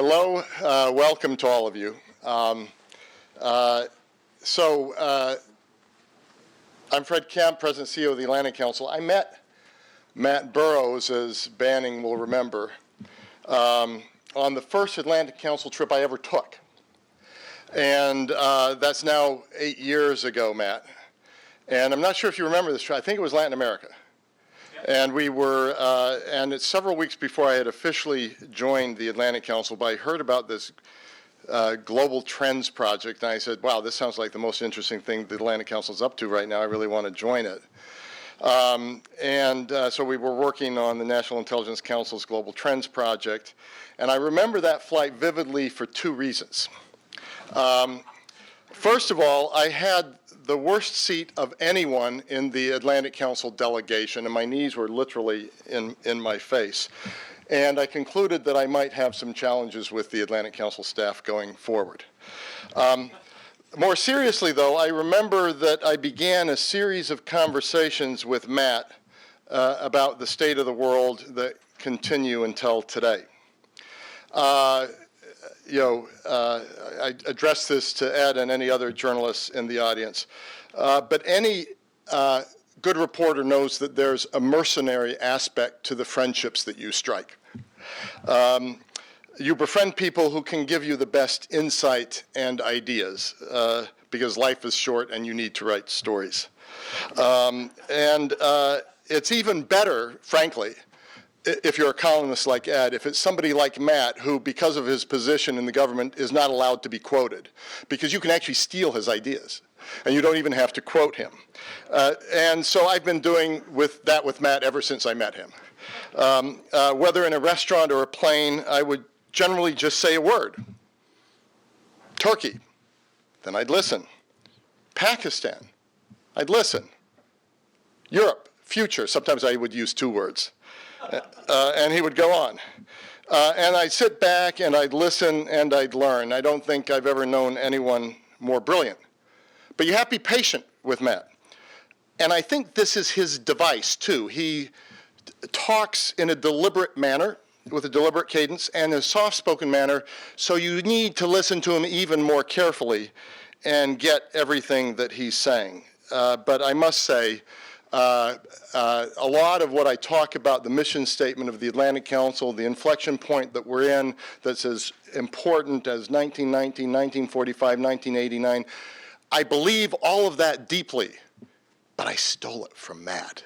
Hello, welcome to all of you. I'm Fred Kemp, President and CEO of the Atlantic Council. I met Matt Burrows, as Banning will remember, on the first Atlantic Council trip I ever took. And that's now 8 years ago, Matt. And I'm not sure if you remember this trip. I think it was Latin America. And we were, and it's several weeks before I had officially joined the Atlantic Council, but I heard about this Global Trends project, and I said, wow, this sounds like the most interesting thing the Atlantic Council is up to right now. I really want to join it. So we were working on the National Intelligence Council's Global Trends project, and I remember that flight vividly for two reasons. First of all, I had the worst seat of anyone in the Atlantic Council delegation, and my knees were literally in my face. And I concluded that I might have some challenges with the Atlantic Council staff going forward. More seriously, though, I remember that I began a series of conversations with Matt about the state of the world that continue until today. I address this to Ed and any other journalists in the audience. But any good reporter knows that there's a mercenary aspect to the friendships that you strike. You befriend people who can give you the best insight and ideas because life is short and you need to write stories. It's even better, frankly, if you're a columnist like Ed, if it's somebody like Matt, who, because of his position in the government, is not allowed to be quoted, because you can actually steal his ideas, and you don't even have to quote him. And so I've been doing with Matt ever since I met him. Whether in a restaurant or a plane, I would generally just say a word. Turkey, then I'd listen. Pakistan, I'd listen. Europe, future, sometimes I would use two words. And he would go on. And I'd sit back and I'd listen and I'd learn. I don't think I've ever known anyone more brilliant. But you have to be patient with Matt. And I think this is his device, too. He talks in a deliberate manner, with a deliberate cadence, and in a soft-spoken manner, so you need to listen to him even more carefully and get everything that he's saying. But I must say, a lot of what I talk about, the mission statement of the Atlantic Council, the inflection point that we're in that's as important as 1919, 1945, 1989, I believe all of that deeply, but I stole it from Matt.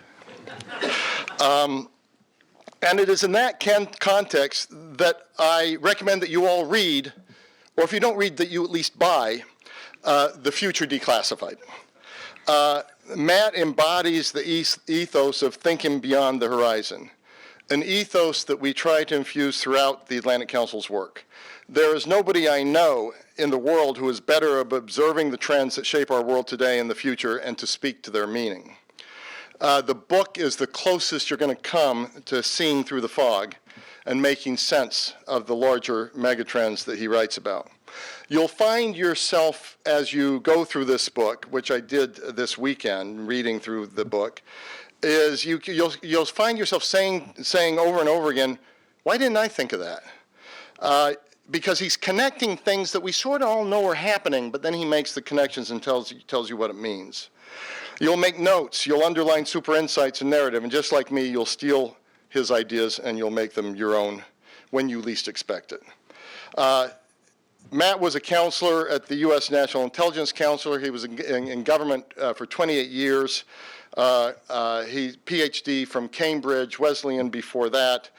And it is in that context that I recommend that you all read, or if you don't read, that you at least buy, The Future Declassified. Matt embodies the ethos of thinking beyond the horizon, an ethos that we try to infuse throughout the Atlantic Council's work. There is nobody I know in the world who is better at observing the trends that shape our world today and the future and to speak to their meaning. The book is the closest you're going to come to seeing through the fog and making sense of the larger megatrends that he writes about. You'll find yourself, as you go through this book, which I did this weekend, reading through the book, is you'll find yourself saying over and over again, why didn't I think of that? Because he's connecting things that we sort of all know are happening, but then he makes the connections and tells you what it means. You'll make notes, you'll underline super insights and narrative, and just like me, you'll steal his ideas and you'll make them your own when you least expect it. Matt was a counselor at the U.S. National Intelligence Council. He was in government for 28 years. He PhD from Cambridge, Wesleyan before that.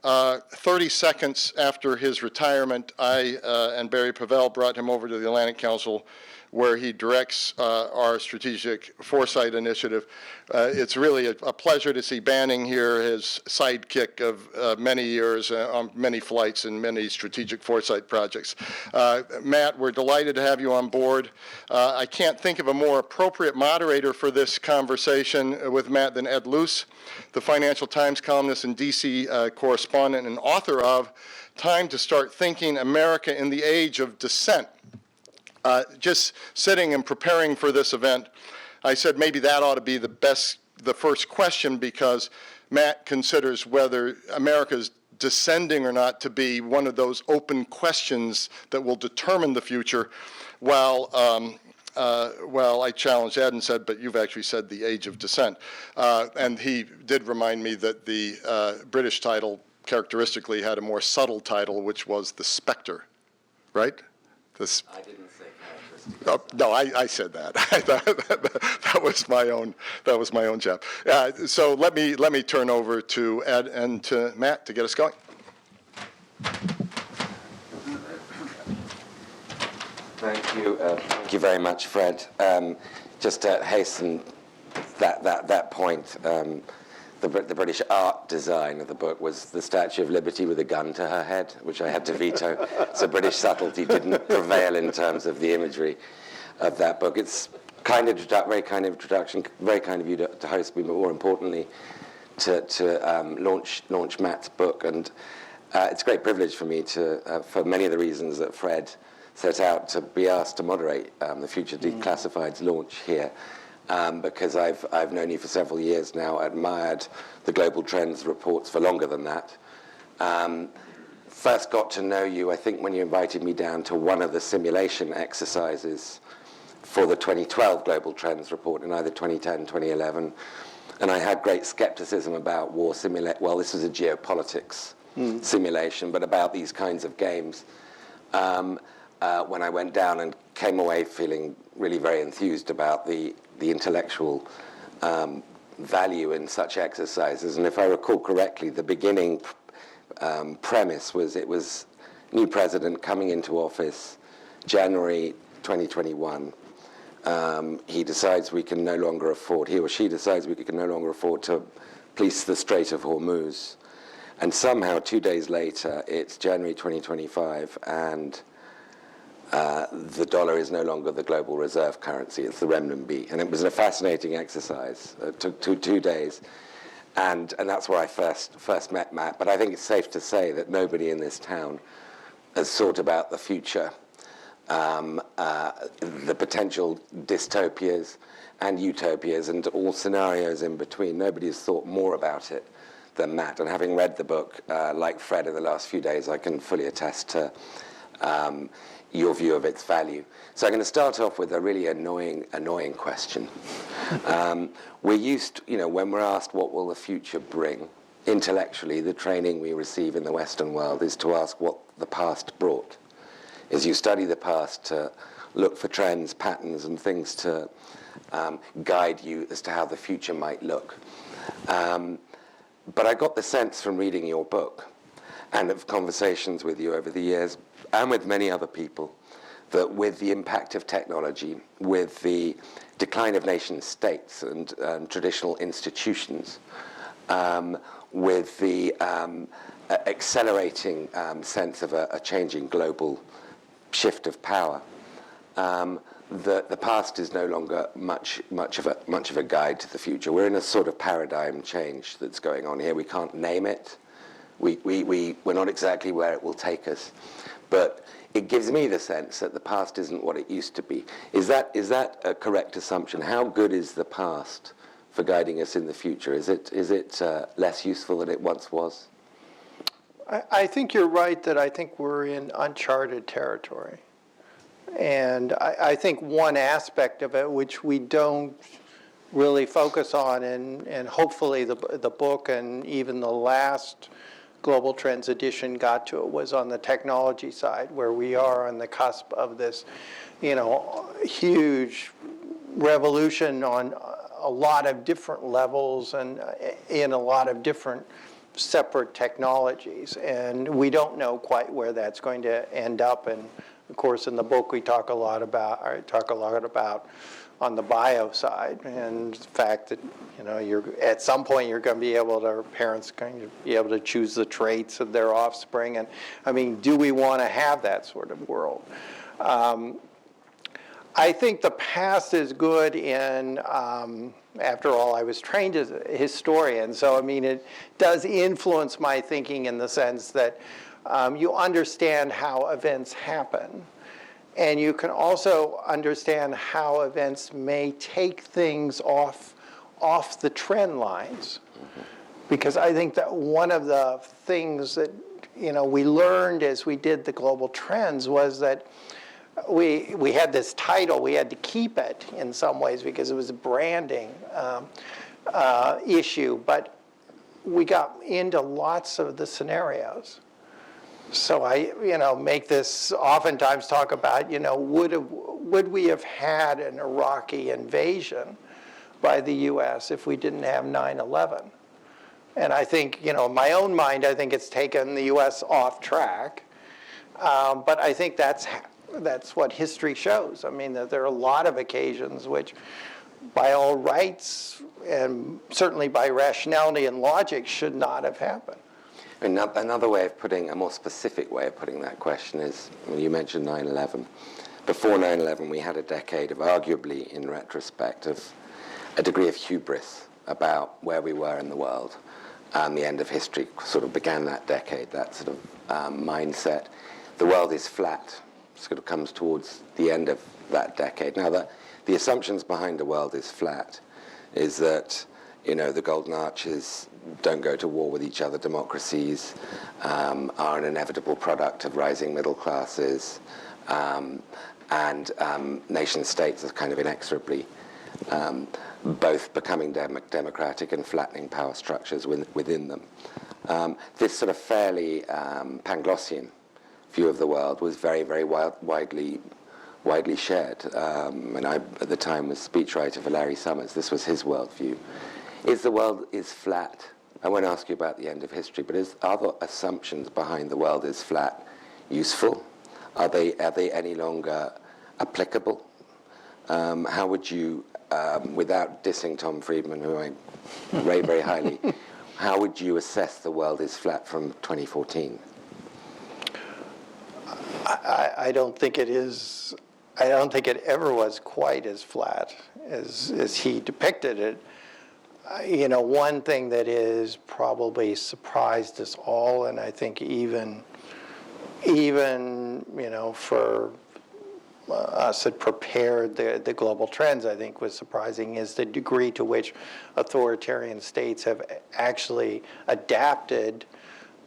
30 seconds after his retirement, I and Barry Pavel brought him over to the Atlantic Council, where he directs our strategic Foresight initiative. It's really a pleasure to see Banning here, his sidekick of many years on many flights and many strategic Foresight projects. Matt, we're delighted to have you on board. I can't think of a more appropriate moderator for this conversation with Matt than Ed Luce, the Financial Times columnist and DC correspondent and author of Time to Start Thinking, America in the Age of Dissent. Just sitting and preparing for this event, I said maybe that ought to be the first question, because Matt considers whether America's descending or not to be one of those open questions that will determine the future, while I challenged Ed and said, but you've actually said the age of descent. And he did remind me that the British title characteristically had a more subtle title, which was The Spectre, right? I didn't say characteristically. Oh, no, I said that. That was my own chap. So let me turn over to Ed and to Matt to get us going. Thank you. Thank you very much, Fred. Just to hasten that point, the British art design of the book was the Statue of Liberty with a gun to her head, which I had to veto. So British subtlety didn't prevail in terms of the imagery of that book. It's very kind of introduction, very kind of you to host me, but more importantly, to launch Matt's book. And it's a great privilege for me to, for many of the reasons that Fred set out, to be asked to moderate the Future Declassified's launch here. Because I've known you for several years now, admired the Global Trends reports for longer than that. First got to know you, I think, when you invited me down to one of the simulation exercises for the 2012 Global Trends report in either 2010, 2011. And I had great skepticism about war simulation. Well, this was a geopolitics simulation, but about these kinds of games. When I went down and came away feeling really very enthused about the intellectual value in such exercises. And if I recall correctly, the beginning premise was it was new president coming into office, January 2021. He decides we can no longer afford, he or she decides we can no longer afford to police the Strait of Hormuz. And somehow 2 days later, it's January 2025, and the dollar is no longer the global reserve currency, it's the renminbi. And it was a fascinating exercise. It took two days. And that's where I first met Matt. But I think it's safe to say that nobody in this town has thought about the future, the potential dystopias and utopias and all scenarios in between. Nobody has thought more about it than Matt. And having read the book, like Fred in the last few days, I can fully attest to your view of its value. So I'm going to start off with a really annoying question. We're used, when we're asked what will the future bring, intellectually, the training we receive in the Western world is to ask what the past brought. Is you study the past to look for trends, patterns, and things to guide you as to how the future might look. But I got the sense from reading your book and of conversations with you over the years, and with many other people, that with the impact of technology, with the decline of nation states and traditional institutions, with the accelerating sense of a changing global shift of power, the past is no longer much of a guide to the future. We're in a sort of paradigm change that's going on here. We can't name it. We're not exactly where it will take us. But it gives me the sense that the past isn't what it used to be. Is that a correct assumption? How good is the past for guiding us in the future? Is it less useful than it once was? I think you're right that I think we're in uncharted territory. And I think one aspect of it, which we don't really focus on, and hopefully the book and even the last Global Trends edition got to it, was on the technology side, where we are on the cusp of this, huge revolution on a lot of different levels and in a lot of different separate technologies. And we don't know quite where that's going to end up. And of course, in the book, I talk a lot about on the bio side, and the fact that you're at some point you're going to be able to, parents going to be able to choose the traits of their offspring. And I mean, do we want to have that sort of world? I think the past is good in, after all, I was trained as a historian, so I mean, it does influence my thinking in the sense that you understand how events happen. And you can also understand how events may take things off the trend lines. Because I think that one of the things that we learned as we did the global trends was that we had this title, we had to keep it in some ways because it was a branding issue, but we got into lots of the scenarios. So I, make this, oftentimes talk about, would we have had an Iraqi invasion by the U.S. if we didn't have 9/11? And I think, in my own mind, I think it's taken the U.S. off track. But I think that's what history shows. I mean, that there are a lot of occasions which, by all rights, and certainly by rationality and logic, should not have happened. Another way of putting, a more specific way of putting that question is, you mentioned 9/11. Before 9/11, we had a decade of, arguably, in retrospect, of a degree of hubris about where we were in the world. The end of history sort of began that decade, that sort of mindset. The world is flat, sort of comes towards the end of that decade. Now, the assumptions behind the world is flat is that, the golden arches don't go to war with each other. Democracies are an inevitable product of rising middle classes, and nation states are kind of inexorably both becoming democratic and flattening power structures within them. This sort of fairly Panglossian view of the world was very, very widely shared. And I, at the time, was speechwriter for Larry Summers. This was his worldview. The world is flat? I won't ask you about the end of history, but are the assumptions behind the world is flat useful? Are they any longer applicable? How would you, without dissing Tom Friedman, who I rate very highly, how would you assess the world is flat from 2014? I don't think it is. I don't think it ever was quite as flat as he depicted it. One thing that is probably surprised us all, and I think even for us that prepared the global trends, I think was surprising, is the degree to which authoritarian states have actually adapted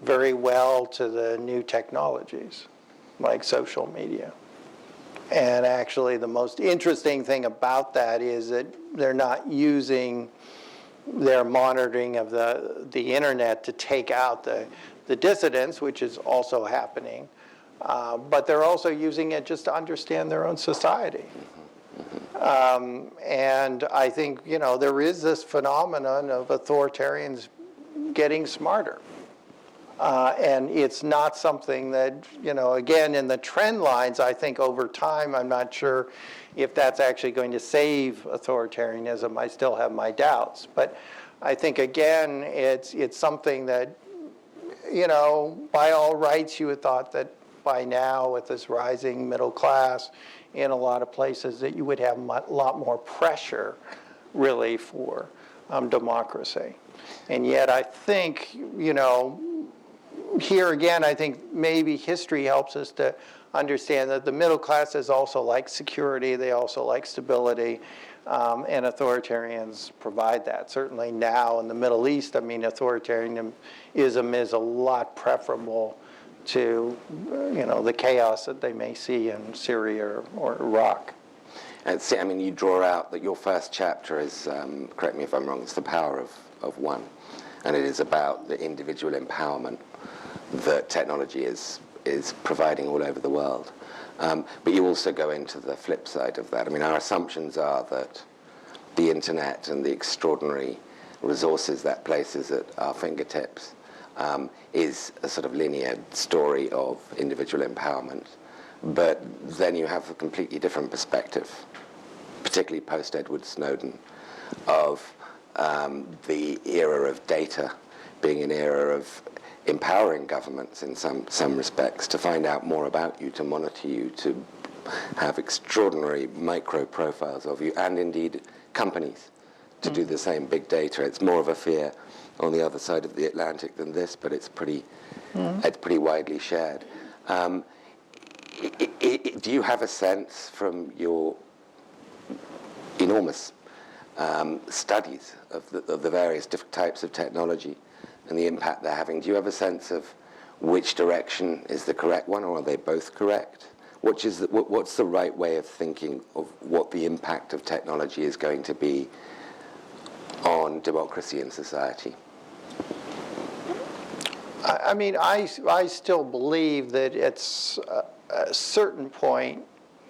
very well to the new technologies, like social media. And actually the most interesting thing about that is that they're not using their monitoring of the internet to take out the dissidents, which is also happening, but they're also using it just to understand their own society. And I think, there is this phenomenon of authoritarians getting smarter. And it's not something that, again, in the trend lines, I think over time, I'm not sure if that's actually going to save authoritarianism. I still have my doubts. But I think, again, it's something that, by all rights, you would thought that by now, with this rising middle class in a lot of places, that you would have a lot more pressure, really, for democracy. And yet, I think, here again, I think maybe history helps us to understand that the middle classes also like security, they also like stability, and authoritarians provide that. Certainly now in the Middle East, authoritarianism is a lot preferable to, the chaos that they may see in Syria or Iraq. And you draw out that your first chapter is, correct me if I'm wrong, it's the power of one. And it is about the individual empowerment that technology is providing all over the world. But you also go into the flip side of that. Our assumptions are that the internet and the extraordinary resources that places at our fingertips is a sort of linear story of individual empowerment. But then you have a completely different perspective, particularly post-Edward Snowden, of the era of data being an era of empowering governments in some respects to find out more about you, to monitor you, to have extraordinary micro profiles of you, and indeed companies to do the same. Big data, it's more of a fear on the other side of the Atlantic than this, but it's pretty widely shared. Do you have a sense from your enormous studies of the various different types of technology and the impact they're having, do you have a sense of which direction is the correct one, or are they both correct? What's the right way of thinking of what the impact of technology is going to be on democracy and society? I mean, I still believe that at a certain point,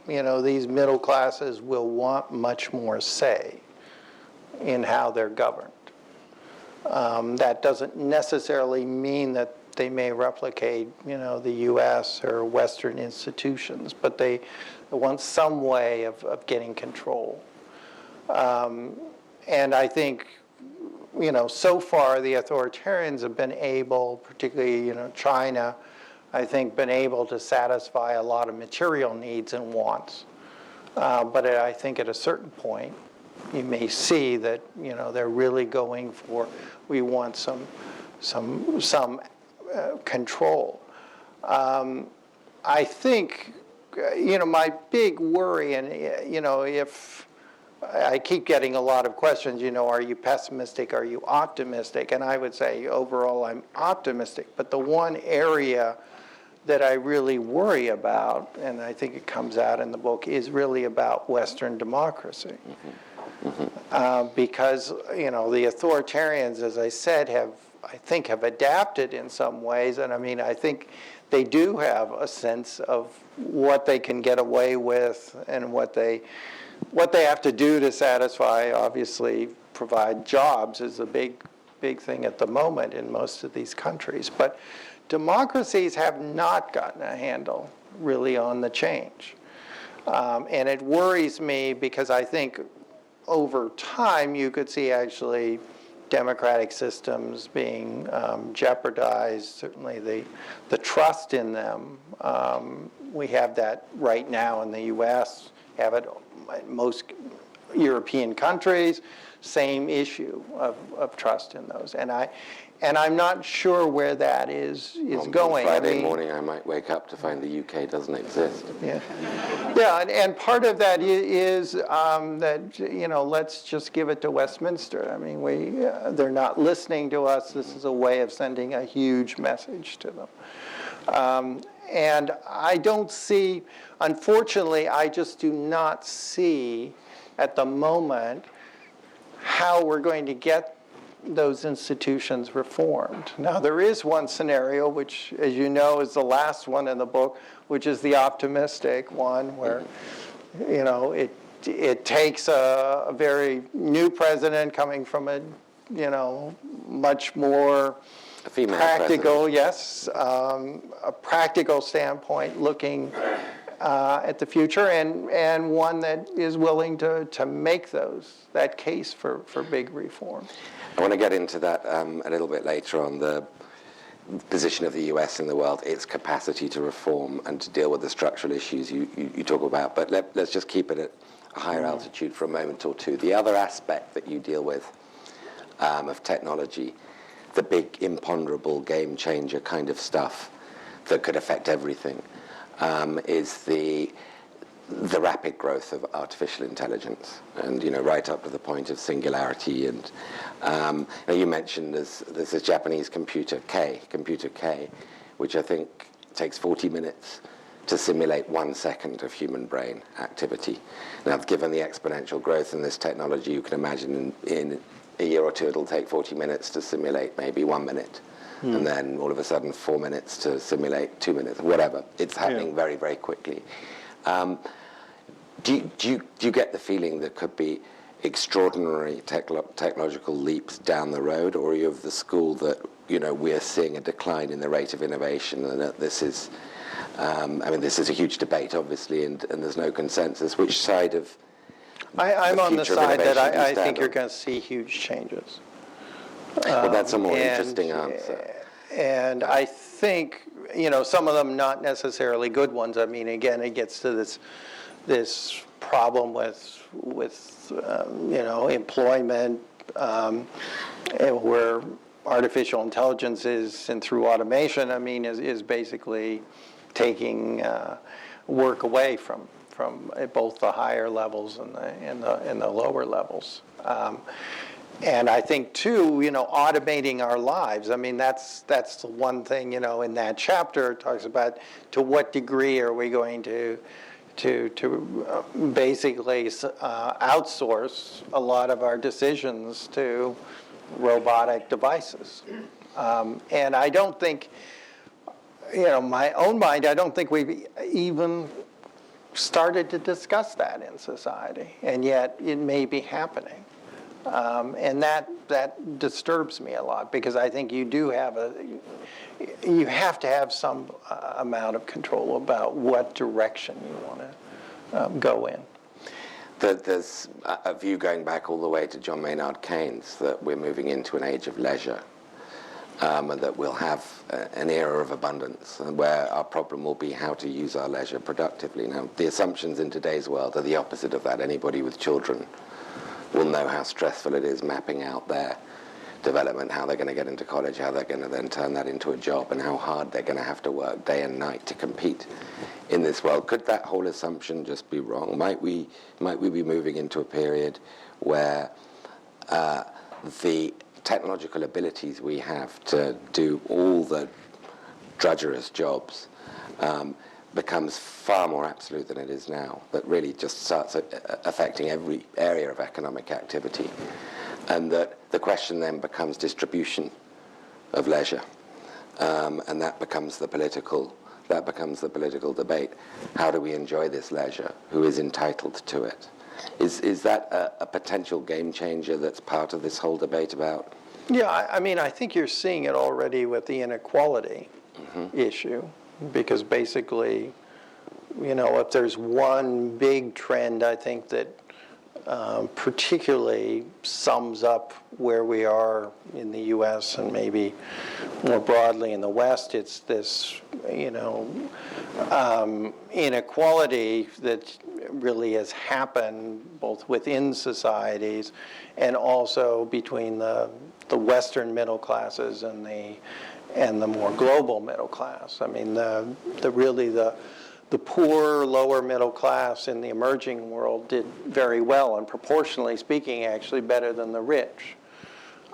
these middle classes will want much more say in how they're governed. That doesn't necessarily mean that they may replicate, the U.S. or Western institutions, but they want some way of getting control. And I think, so far the authoritarians have been able, particularly, China, I think, been able to satisfy a lot of material needs and wants. But I think at a certain point, you may see that, they're really going for, we want some control. I think, my big worry, and, if I keep getting a lot of questions, are you pessimistic, are you optimistic? And I would say overall I'm optimistic, but the one area that I really worry about, and I think it comes out in the book, is really about Western democracy. Because, the authoritarians, as I said, I think have adapted in some ways, and I mean, I think they do have a sense of what they can get away with and what they have to do to satisfy, obviously, provide jobs is a big thing at the moment in most of these countries. But democracies have not gotten a handle, really, on the change. And it worries me because I think over time you could see actually democratic systems being jeopardized, certainly the trust in them. We have that right now in the U.S., have it in most European countries, same issue of trust in those. And I'm not sure where that is going. Friday morning I might wake up to find the UK doesn't exist. Yeah, and part of that is that, let's just give it to Westminster. I mean, they're not listening to us. This is a way of sending a huge message to them. And I don't see, unfortunately, I just do not see at the moment how we're going to get those institutions reformed. Now, there is one scenario, which, as you know, is the last one in the book, which is the optimistic one, where, it takes a very new president coming from a, much more practical, yes, a practical standpoint, looking at the future, and one that is willing to make that case for big reform. I want to get into that a little bit later on, the position of the US in the world, its capacity to reform and to deal with the structural issues you talk about. But let's just keep it at a higher altitude for a moment or two. The other aspect that you deal with of technology, the big imponderable game changer kind of stuff that could affect everything, is the rapid growth of artificial intelligence, and right up to the point of singularity. And you mentioned there's this Japanese computer K, which I think takes 40 minutes to simulate 1 second of human brain activity. Now, given the exponential growth in this technology, you can imagine in a year or two it'll take 40 minutes to simulate maybe 1 minute. And then all of a sudden 4 minutes to simulate 2 minutes, whatever. It's happening very, very quickly. Do you get the feeling there could be extraordinary technological leaps down the road, or are you of the school that we're seeing a decline in the rate of innovation, and that this is, this is a huge debate, obviously, and there's no consensus. Which side of I'm on the side that I think you're on? going to see huge changes. Well, that's a more interesting answer. And I think, some of them not necessarily good ones. I mean, again, it gets to this problem with employment, where artificial intelligence is, and through automation, is basically taking work away from both the higher levels and the lower levels. And I think too, automating our lives. I mean, that's the one thing, in that chapter it talks about to what degree are we going to basically outsource a lot of our decisions to robotic devices. And I don't think, my own mind, I don't think we've even started to discuss that in society, and yet it may be happening. And that disturbs me a lot, because I think you have to have some amount of control about what direction you want to go in. There's a view going back all the way to John Maynard Keynes that we're moving into an age of leisure, and that we'll have an era of abundance, and where our problem will be how to use our leisure productively. Now, the assumptions in today's world are the opposite of that. Anybody with children will know how stressful it is mapping out their development, how they're going to get into college, how they're going to then turn that into a job, and how hard they're going to have to work day and night to compete in this world. Could that whole assumption just be wrong? Might we be moving into a period where the technological abilities we have to do all the drudgerous jobs becomes far more absolute than it is now, that really just starts affecting every area of economic activity, and that the question then becomes distribution of leisure, and that becomes the political debate. How do we enjoy this leisure? Who is entitled to it? Is that a potential game changer that's part of this whole debate about? Yeah, I mean, I think you're seeing it already with the inequality issue, because basically, if there's one big trend, I think that particularly sums up where we are in the U.S. and maybe more broadly in the West, it's this, inequality that really has happened both within societies and also between the Western middle classes and the more global middle class. I mean, the poor, lower middle class in the emerging world did very well, and proportionally speaking, actually better than the rich.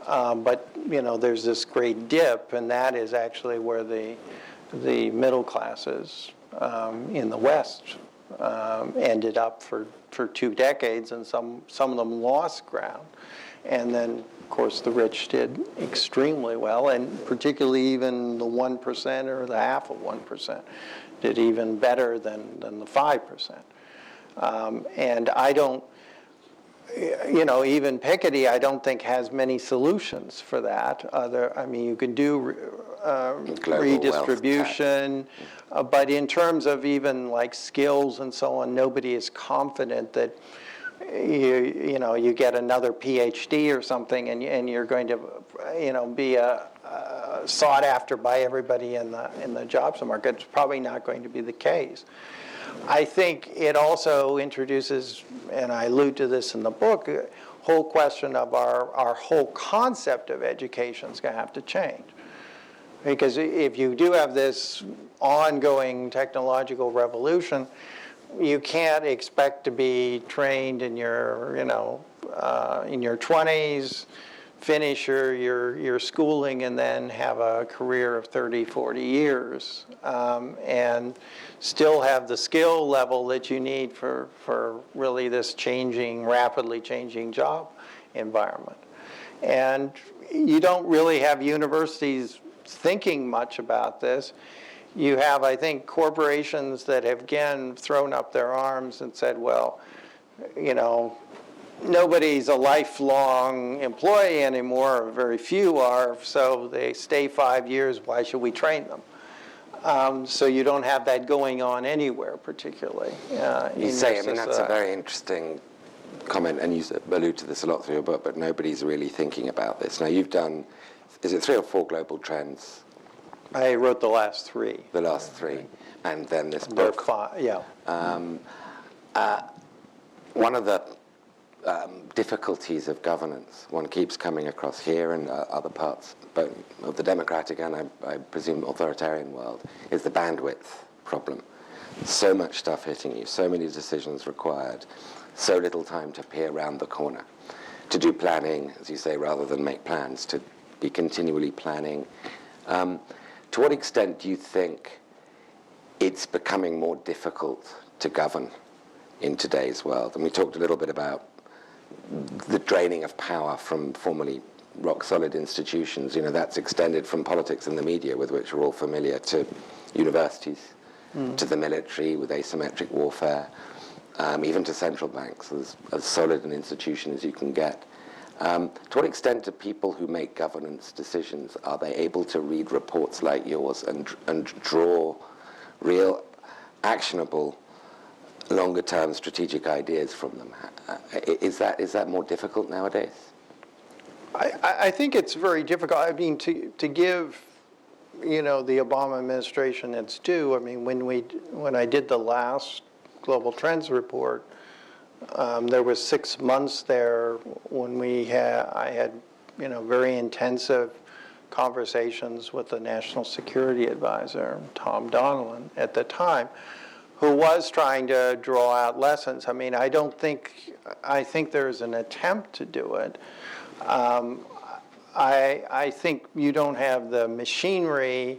But there's this great dip, and that is actually where the middle classes in the West ended up for 2 decades, and some of them lost ground. And then, of course, the rich did extremely well, and particularly even the 1% or the half of 1% did even better than the 5%. And I don't, even Piketty, I don't think has many solutions for that. You can do redistribution, but in terms of even like skills and so on, nobody is confident that you get another PhD or something and you're going to be sought after by everybody in the jobs market. It's probably not going to be the case. I think it also introduces, and I allude to this in the book, a whole question of our whole concept of education is going to have to change. Because if you do have this ongoing technological revolution, you can't expect to be trained in your 20s, finish your schooling, and then have a career of 30, 40 years, and still have the skill level that you need for really this rapidly changing job environment. And you don't really have universities thinking much about this. You have, I think, corporations that have, again, thrown up their arms and said, well, nobody's a lifelong employee anymore, or very few are, so they stay 5 years, why should we train them? So you don't have that going on anywhere, particularly. That's a very interesting comment, and you allude to this a lot through your book, but nobody's really thinking about this. Now, you've done, is it 3 or 4 global trends? I wrote the last 3. The last 3, and then this book. 5, yeah. One of the difficulties of governance one keeps coming across here and other parts both of the democratic and I presume authoritarian world is the bandwidth problem. So much stuff hitting you, so many decisions required, so little time to peer around the corner. to do planning, as you say, rather than make plans, to be continually planning. To what extent do you think it's becoming more difficult to govern in today's world? And we talked a little bit about the draining of power from formerly rock-solid institutions. You know, that's extended from politics and the media, with which we're all familiar, to universities, to the military with asymmetric warfare, even to central banks, as solid an institution as you can get. To what extent do people who make governance decisions, are they able to read reports like yours and draw real, actionable, longer-term strategic ideas from them? Is that more difficult nowadays? I think it's very difficult. I mean, to give, you know, the Obama administration its due. I mean, when I did the last Global Trends report, there was 6 months there when I had, you know, very intensive conversations with the National Security Advisor, Tom Donilon, at the time, who was trying to draw out lessons. I mean, I think there's an attempt to do it. I think you don't have the machinery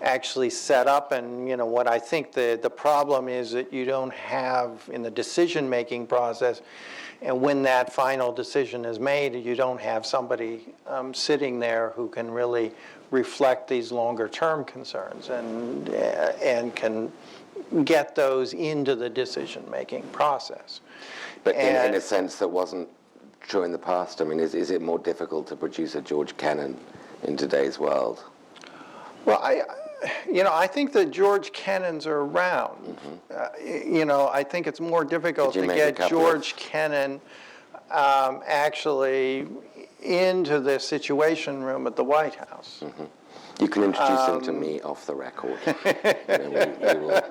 actually set up, and you know what I think the problem is that you don't have in the decision-making process, and when that final decision is made, you don't have somebody sitting there who can really reflect these longer-term concerns and can get those into the decision-making process. But in a sense that wasn't true in the past? I mean, is it more difficult to produce a George Kennan in today's world? Well, I think that George Kennans are around. I think it's more difficult to get George Kennan actually into the Situation Room at the White House. You can introduce him to me off the record. We will.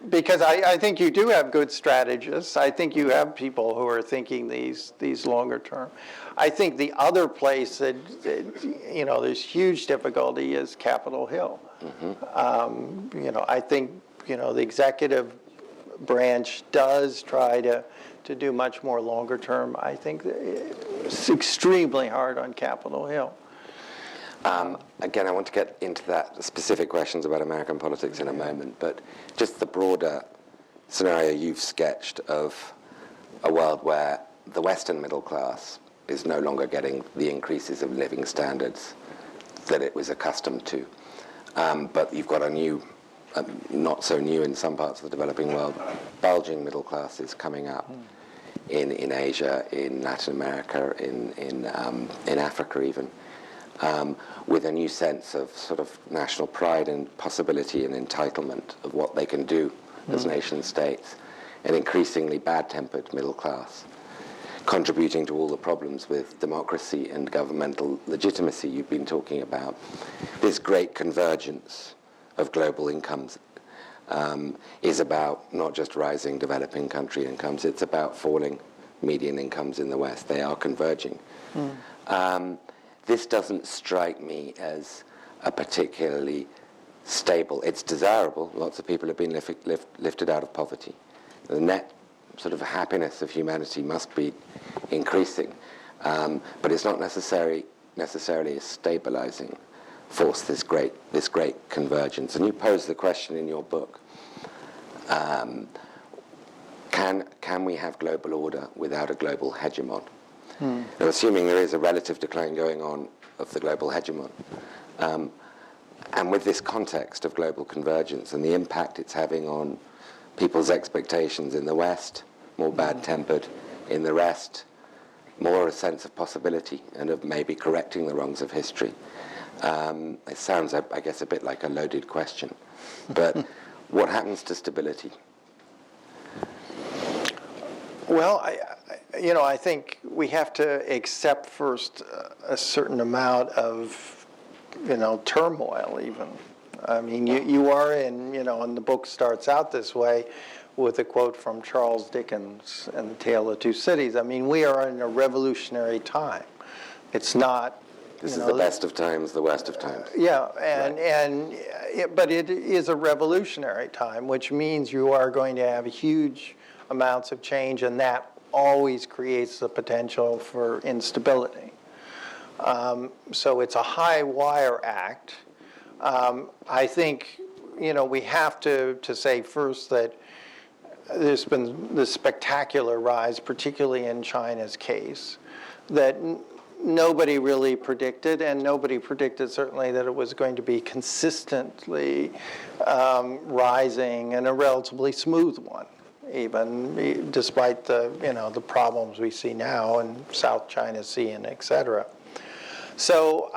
Because I think you do have good strategists. I think you have people who are thinking these longer term. I think the other place that there's huge difficulty is Capitol Hill. I think the executive branch does try to do much more longer term. I think it's extremely hard on Capitol Hill. Again, I want to get into that specific questions about American politics in a moment, but just the broader scenario you've sketched of a world where the Western middle class is no longer getting the increases of living standards that it was accustomed to. But you've got a new, not so new in some parts of the developing world, bulging middle classes coming up in Asia, in Latin America, in Africa even. With a new sense of sort of national pride and possibility and entitlement of what they can do as nation states, an increasingly bad-tempered middle class, contributing to all the problems with democracy and governmental legitimacy you've been talking about. This great convergence of global incomes is about not just rising developing country incomes, it's about falling median incomes in the West. They are converging. This doesn't strike me as a particularly stable. It's desirable. Lots of people have been lifted out of poverty. The net sort of happiness of humanity must be increasing, but it's not necessarily a stabilizing force. This great convergence. And you pose the question in your book: Can we have global order without a global hegemon? Now, assuming there is a relative decline going on of the global hegemon, and with this context of global convergence and the impact it's having on people's expectations in the West, more bad-tempered, in the rest, more a sense of possibility and of maybe correcting the wrongs of history. It sounds, I guess, a bit like a loaded question, but what happens to stability? Well, I think we have to accept first a certain amount of, turmoil even. I mean, you are in, and the book starts out this way with a quote from Charles Dickens and The Tale of Two Cities. I mean, we are in a revolutionary time. It's not... This is the best of times, the worst of times. Yeah, but it is a revolutionary time, which means you are going to have huge amounts of change, and that always creates the potential for instability. So it's a high wire act. I think, we have to say first that there's been this spectacular rise, particularly in China's case, that nobody really predicted, and nobody predicted certainly that it was going to be consistently rising and a relatively smooth one, even despite the problems we see now in South China Sea and et cetera. So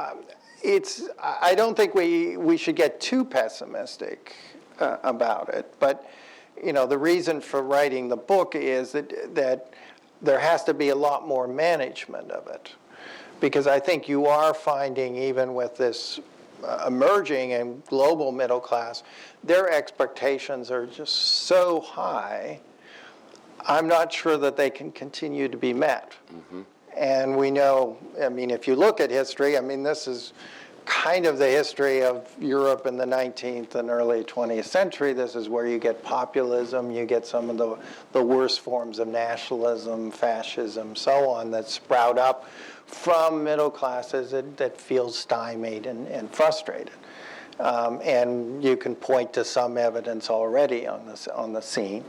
I don't think we should get too pessimistic about it, but the reason for writing the book is that there has to be a lot more management of it. Because I think you are finding, even with this emerging and global middle class, their expectations are just so high, I'm not sure that they can continue to be met. Mm-hmm. And we know, if you look at history, this is kind of the history of Europe in the 19th and early 20th century. This is where you get populism, you get some of the worst forms of nationalism, fascism, so on, that sprout up from middle classes that feel stymied and frustrated. And you can point to some evidence already on the scene.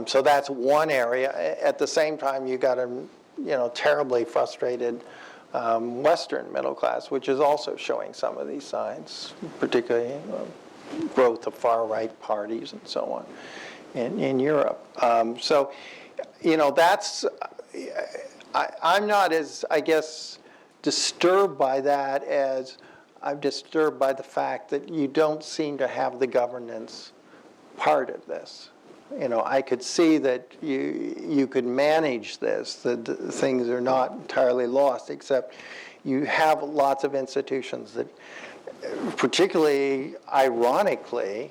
So that's one area. At the same time, you got a terribly frustrated Western middle class, which is also showing some of these signs, particularly growth of far-right parties and so on in Europe. So, that's, I'm not as, I guess, disturbed by that as I'm disturbed by the fact that you don't seem to have the governance part of this. I could see that you could manage this, that things are not entirely lost, except you have lots of institutions that, particularly ironically,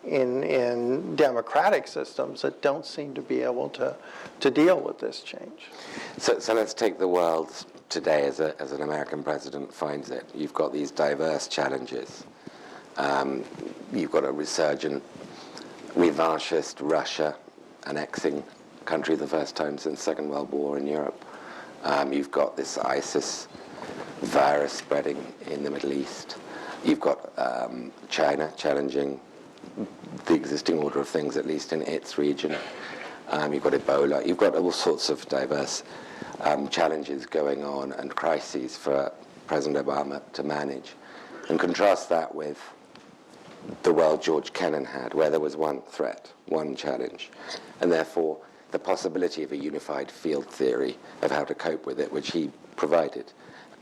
in democratic systems, that don't seem to be able to deal with this change. So let's take the world today as an American president finds it. You've got these diverse challenges. You've got a resurgent revanchist Russia annexing country the first time since the Second World War in Europe. You've got this ISIS virus spreading in the Middle East. You've got China challenging the existing order of things, at least in its region. You've got Ebola. You've got all sorts of diverse challenges going on and crises for President Obama to manage. And contrast that with the world George Kennan had, where there was one threat, one challenge, and therefore the possibility of a unified field theory of how to cope with it, which he provided,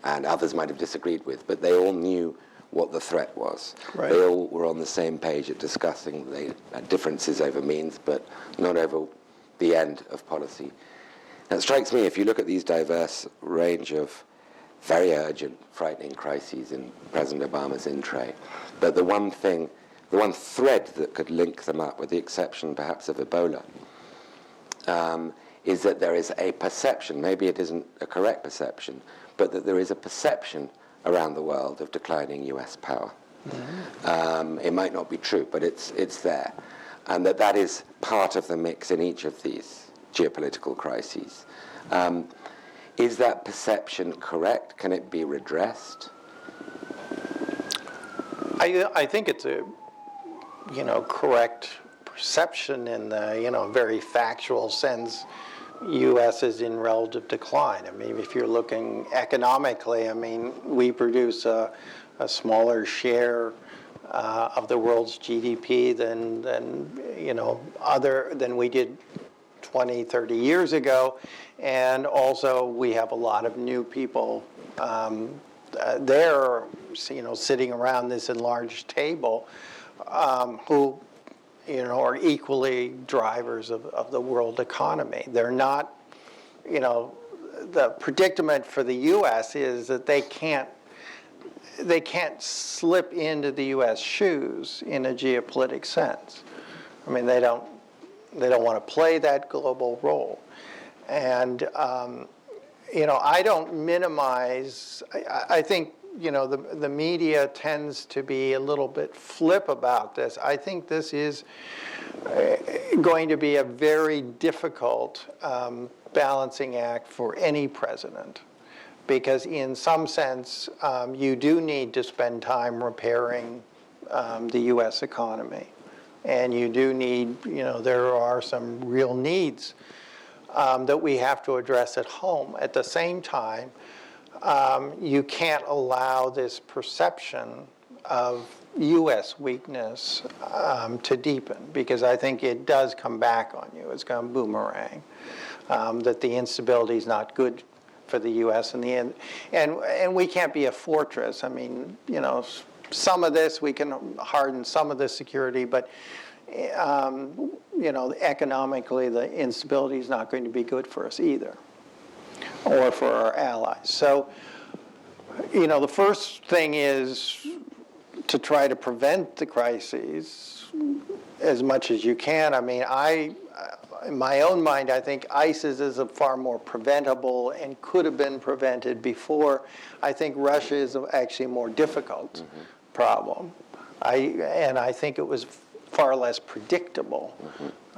and others might have disagreed with, but they all knew what the threat was. Right. They all were on the same page at discussing. They had differences over means, but not over the end of policy. Now, it strikes me, if you look at these diverse range of very urgent, frightening crises in President Obama's in-tray, but the one thread that could link them up, with the exception perhaps of Ebola, is that there is a perception, maybe it isn't a correct perception, but that there is a perception around the world of declining US power. Mm-hmm. It might not be true, but it's there. And that is part of the mix in each of these geopolitical crises. Is that perception correct? Can it be redressed? I think it's a correct perception in the very factual sense. U.S. is in relative decline. If you're looking economically, we produce a smaller share of the world's GDP than we did 20, 30 years ago, and also we have a lot of new people there, sitting around this enlarged table, who are equally drivers of the world economy. They're not, the predicament for the U.S. is that they can't slip into the U.S. shoes in a geopolitical sense. They don't want to play that global role. And, I don't minimize, I think the media tends to be a little bit flip about this. I think this is going to be a very difficult balancing act for any president, because in some sense, you do need to spend time repairing the U.S. economy. And you do need, there are some real needs that we have to address at home. At the same time, you can't allow this perception of U.S. weakness to deepen, because I think it does come back on you. It's going to boomerang, that the instability is not good for the U.S. in the end. And we can't be a fortress. I mean, some of this, we can harden some of the security, but economically, the instability is not going to be good for us either, or for our allies. So, the first thing is to try to prevent the crises as much as you can. I mean, in my own mind, I think ISIS is a far more preventable and could have been prevented before. I think Russia is actually a more difficult problem. I think it was far less predictable.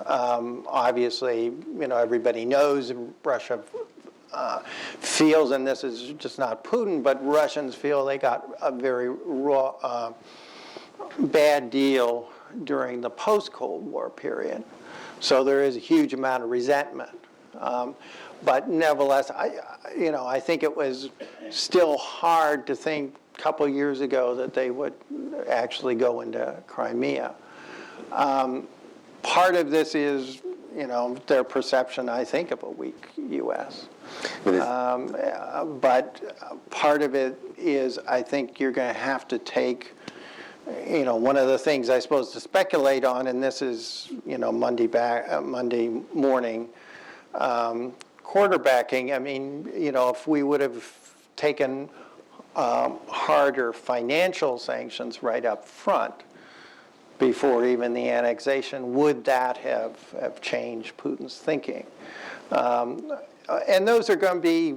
Obviously, everybody knows Russia feels, and this is just not Putin, but Russians feel they got a very raw, bad deal during the post-Cold War period. So there is a huge amount of resentment. But nevertheless, I think it was still hard to think a couple years ago that they would actually go into Crimea. Part of this is, their perception, I think, of a weak U.S. But part of it is, I think you're going to have to take, one of the things I suppose to speculate on, and this is, Monday morning quarterbacking. I mean, if we would have taken harder financial sanctions right up front before even the annexation, would that have changed Putin's thinking? And those are going to be,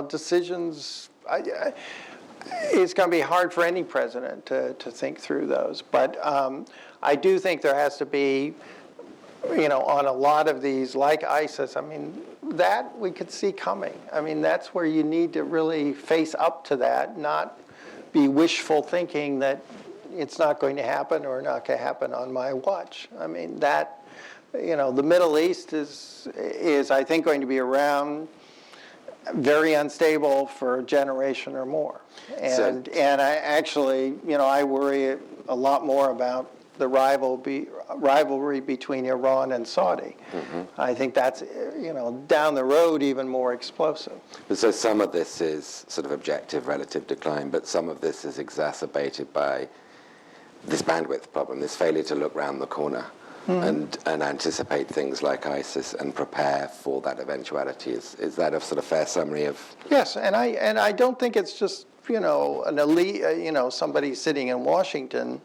decisions. It's going to be hard for any president to think through those. But I do think there has to be, on a lot of these, like ISIS, I mean, that we could see coming. I mean, that's where you need to really face up to that, not be wishful thinking that it's not going to happen or not going to happen on my watch. I mean, that, the Middle East is I think, going to be around, very unstable for a generation or more. And I actually, I worry a lot more about the rivalry between Iran and Saudi. I think that's, down the road even more explosive. So some of this is sort of objective relative decline, but some of this is exacerbated by this bandwidth problem, this failure to look round the corner and anticipate things like ISIS and prepare for that eventuality. Is that a sort of fair summary of? Yes, and I don't think it's just, an elite, somebody sitting in Washington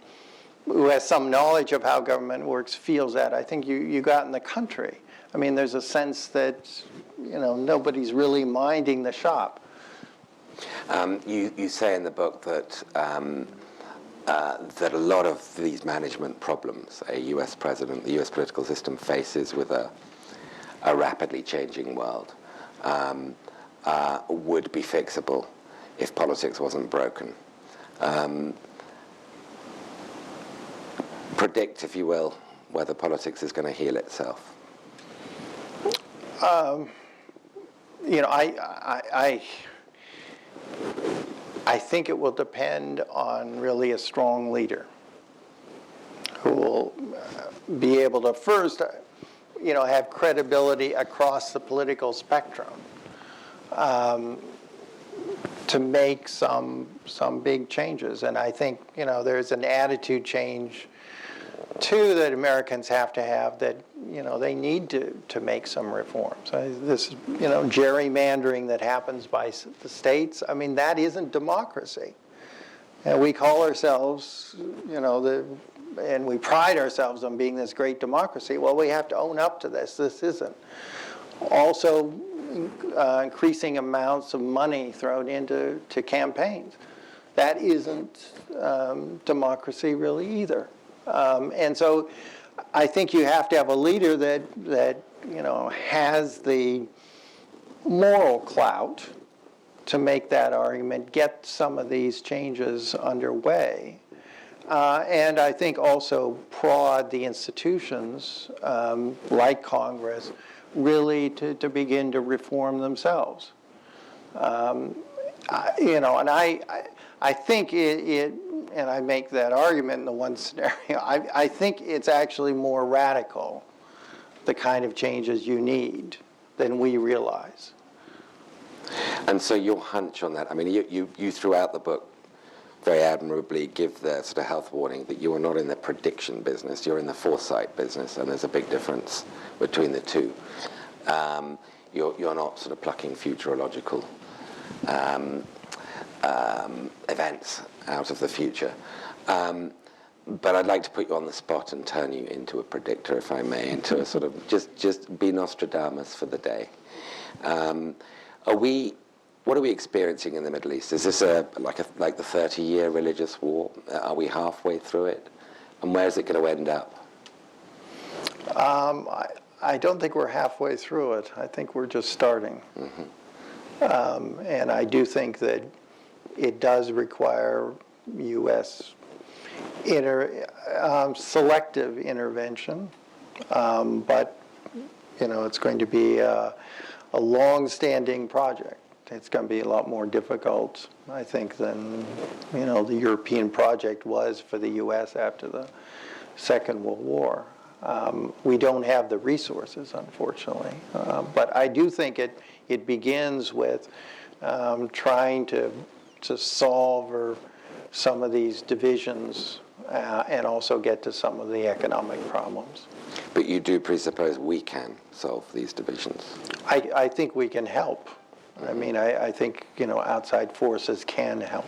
who has some knowledge of how government works feels that. I think you got in the country. I mean, there's a sense that, nobody's really minding the shop. You say in the book that that a lot of these management problems a U.S. president, the U.S. political system faces with a rapidly changing world would be fixable if politics wasn't broken. Predict, if you will, whether politics is going to heal itself. I think it will depend on really a strong leader who will be able to first, have credibility across the political spectrum to make some big changes. And I think, there's an attitude change too that Americans have to have, that they need to make some reforms. This gerrymandering that happens by the states, I mean, that isn't democracy. And we call ourselves, and we pride ourselves on being this great democracy. Well, we have to own up to this. This isn't. Also, increasing amounts of money thrown into campaigns. that isn't democracy really either. And so I think you have to have a leader that has the moral clout to make that argument, get some of these changes underway. And I think also prod the institutions like Congress really to begin to reform themselves. And I think and I make that argument in the one scenario, I think it's actually more radical, the kind of changes you need, than we realize. And so your hunch on that, I mean, you throughout the book very admirably give the sort of health warning that you are not in the prediction business, you're in the foresight business, and there's a big difference between the two. You're not sort of plucking futurological events out of the future. But I'd like to put you on the spot and turn you into a predictor, if I may, into a sort of just be Nostradamus for the day. What are we experiencing in the Middle East? Is this like the 30-year religious war? Are we halfway through it? And where is it going to end up? I don't think we're halfway through it. I think we're just starting. Mm-hmm. And I do think that it does require U.S. Selective intervention, but it's going to be a long-standing project. It's going to be a lot more difficult, I think, than the European project was for the U.S. after the Second World War. We don't have the resources, unfortunately, but I do think it begins with trying to solve some of these divisions and also get to some of the economic problems. But you do presuppose we can solve these divisions? I think we can help. I mean, I think, outside forces can help.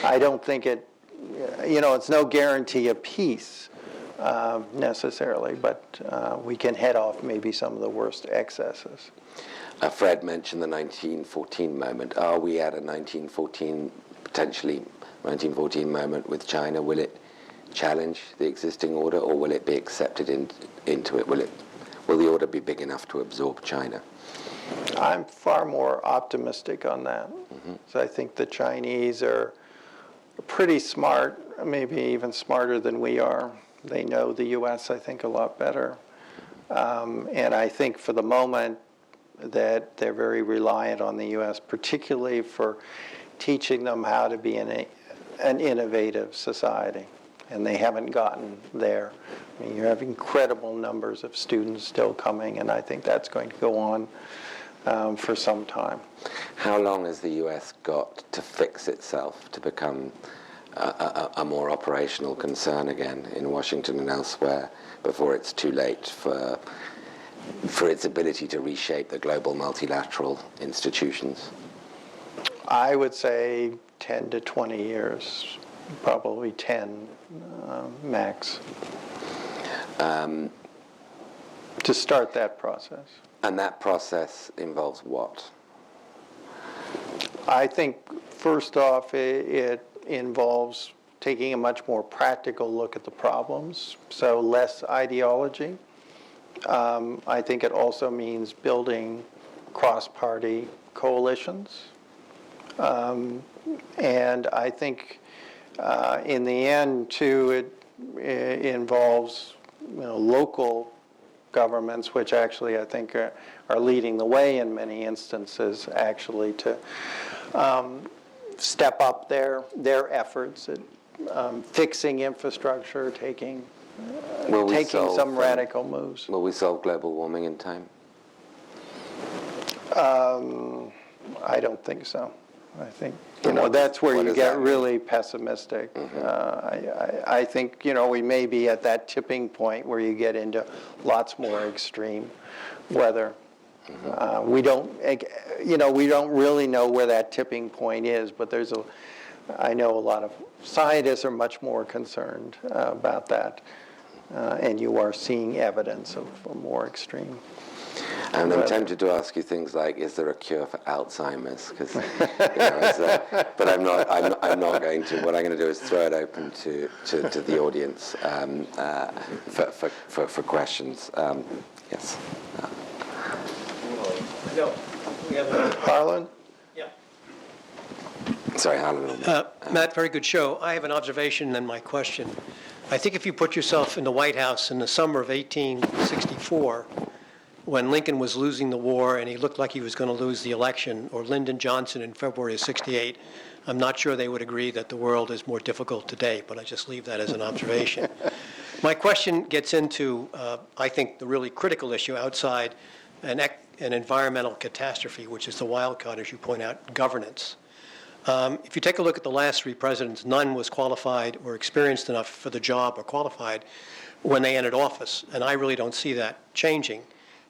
I don't think it's no guarantee of peace necessarily, but we can head off maybe some of the worst excesses. Fred mentioned the 1914 moment. Are we at a potentially 1914 moment with China? Will it challenge the existing order, or will it be accepted into it? Will the order be big enough to absorb China? I'm far more optimistic on that. Mm-hmm. So I think the Chinese are pretty smart, maybe even smarter than we are. They know the U.S., I think, a lot better. And I think for the moment that they're very reliant on the U.S., particularly for teaching them how to be an innovative society. And they haven't gotten there. I mean, you have incredible numbers of students still coming, and I think that's going to go on for some time. How long has the U.S. got to fix itself to become a more operational concern again in Washington and elsewhere before it's too late for its ability to reshape the global multilateral institutions? I would say 10 to 20 years, probably 10 max, to start that process. And that process involves what? I think, first off, it involves taking a much more practical look at the problems, so less ideology. I think it also means building cross-party coalitions. And I think in the end, too, it involves local governments, which actually I think are leading the way in many instances, actually, to step up their efforts at fixing infrastructure, taking some radical moves. Will we solve global warming in time? I don't think so. I think that's where you get really pessimistic. Mm-hmm. I think we may be at that tipping point where you get into lots more extreme weather. Mm-hmm. We don't really know where that tipping point is, but I know a lot of scientists are much more concerned about that, and you are seeing evidence of a more extreme. And I'm tempted to ask you things like, is there a cure for Alzheimer's? Because, but I'm not going to. What I'm going to do is throw it open to the audience for questions. Yes. No, we have Harlan? yeah. Sorry, Harlan. Matt, very good show. I have an observation and my question. I think if you put yourself in the White House in the summer of 1864, when Lincoln was losing the war and he looked like he was going to lose the election, or Lyndon Johnson in February of '68, I'm not sure they would agree that the world is more difficult today, but I just leave that as an observation. My question gets into, I think, the really critical issue outside an environmental catastrophe, which is the wild card, as you point out, governance. If you take a look at the last three presidents, none was qualified or experienced enough for the job or qualified when they entered office, and I really don't see that changing.